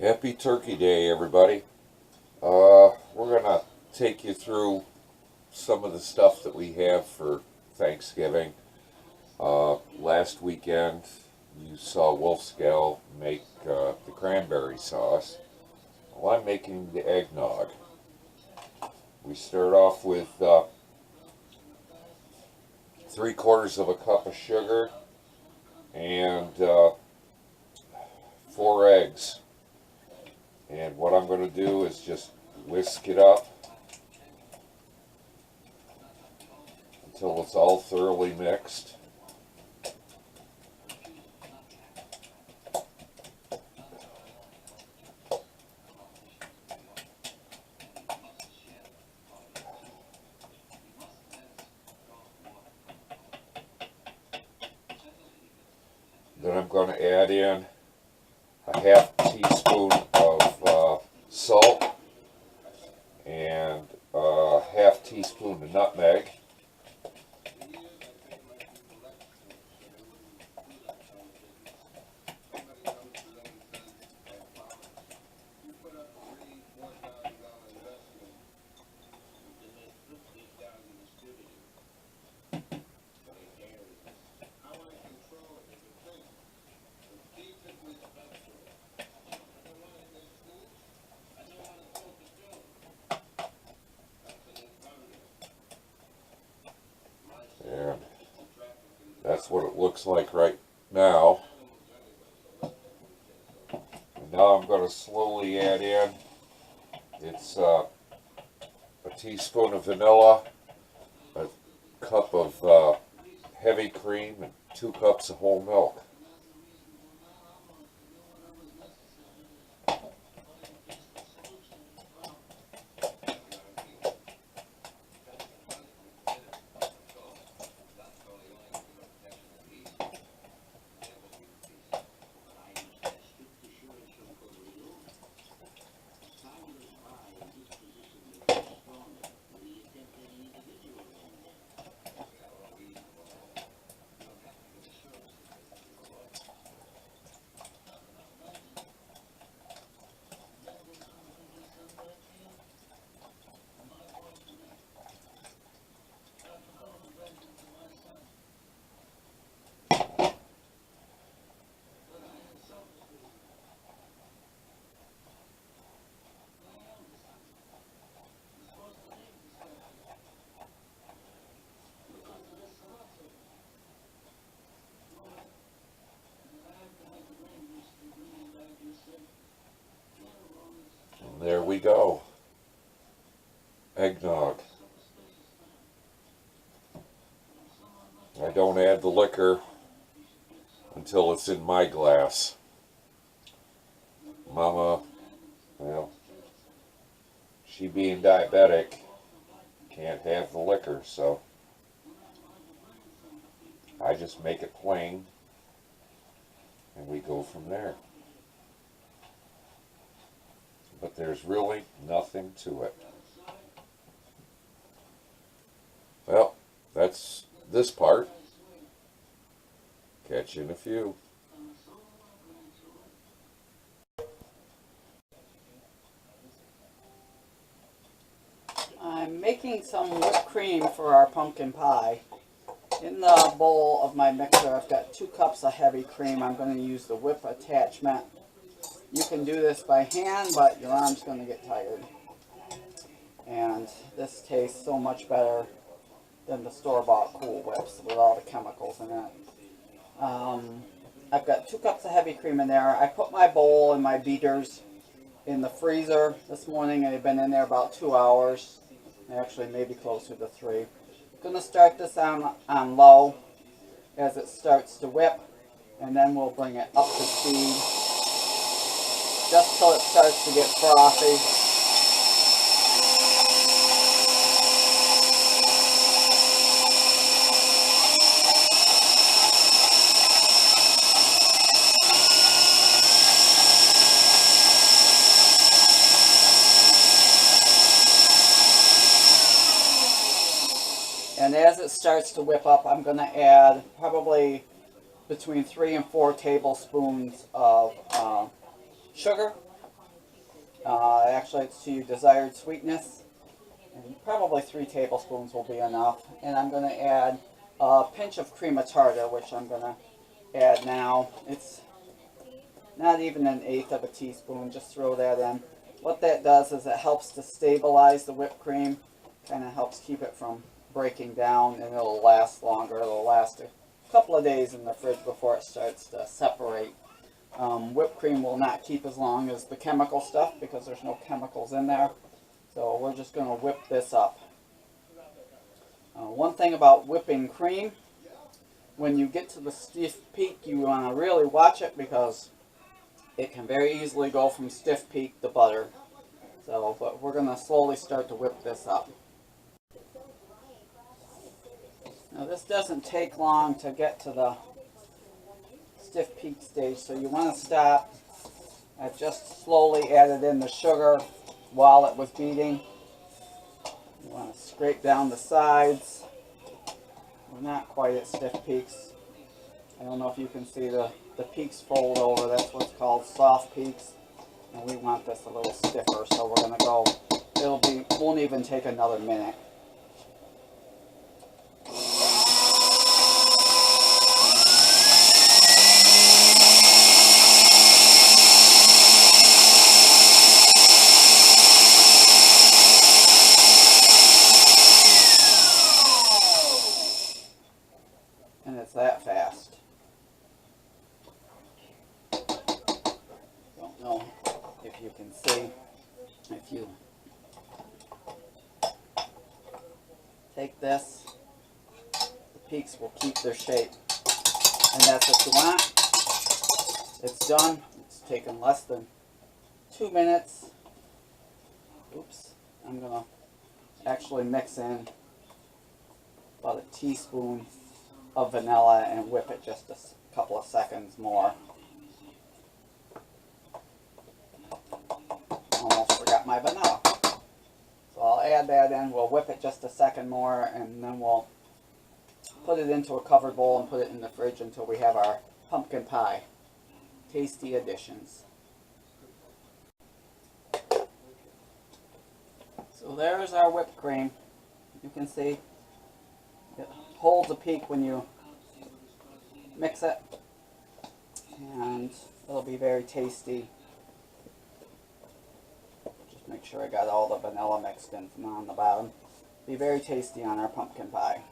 Happy Turkey Day, everybody. We're going to take you through some of the stuff that we have for Thanksgiving. Last weekend, you saw Wolfscale make the cranberry sauce. Well, I'm making the eggnog. We start off with 3/4 of a cup of sugar and 4 eggs. And what I'm going to do is just whisk it up until it's all thoroughly mixed. Then I'm going to add in a half teaspoon of salt and a half teaspoon of nutmeg. And that's what it looks like right now. And now I'm going to slowly add in, it's a teaspoon of vanilla, a cup of heavy cream, and 2 cups of whole milk. There we go. Eggnog. I don't add the liquor until it's in my glass. Mama, well, she being diabetic, can't have the liquor, so I just make it plain and we go from there. But there's really nothing to it. Well, that's this part. Catch you in a few. I'm making some whipped cream for our pumpkin pie. In the bowl of my mixer, I've got 2 cups of heavy cream. I'm going to use the whip attachment. You can do this by hand, but your arm's going to get tired. And this tastes so much better than the store-bought Cool Whips with all the chemicals in it. I've got 2 cups of heavy cream in there. I put my bowl and my beaters in the freezer this morning, and they've been in there about 2 hours. Actually, maybe closer to 3. I'm going to start this on low as it starts to whip, and then we'll bring it up to speed just till it starts to get frothy. And as it starts to whip up, I'm going to add probably between 3 and 4 tablespoons of sugar. Actually, it's to your desired sweetness. And probably 3 tablespoons will be enough. And I'm going to add a pinch of cream of tartar, which I'm going to add now. It's not even 1/8 of a teaspoon. Just throw that in. What that does is it helps to stabilize the whipped cream. Kind of helps keep it from breaking down, and it'll last longer. It'll last a couple of days in the fridge before it starts to separate. Whipped cream will not keep as long as the chemical stuff because there's no chemicals in there. So we're just going to whip this up. One thing about whipping cream, when you get to the stiff peak, you want to really watch it because it can very easily go from stiff peak to butter. So, but we're going to slowly start to whip this up. Now this doesn't take long to get to the stiff peak stage, so you want to stop. I've just slowly added in the sugar while it was beating. You want to scrape down the sides. We're not quite at stiff peaks. I don't know if you can see the peaks fold over. That's what's called soft peaks. And we want this a little stiffer, so we're going to go, won't even take another minute. And it's that fast. Don't know if you can see. If you take this, the peaks will keep their shape. And that's what you want. It's done. It's taken less than 2 minutes. Oops. I'm going to actually mix in about a teaspoon of vanilla and whip it just a couple of seconds more. Almost forgot my vanilla. So I'll add that in. We'll whip it just a second more, and then we'll put it into a covered bowl and put it in the fridge until we have our pumpkin pie. Tasty additions. So there's our whipped cream. You can see it holds a peak when you mix it, and it'll be very tasty. Just make sure I got all the vanilla mixed in from on the bottom. Be very tasty on our pumpkin pie.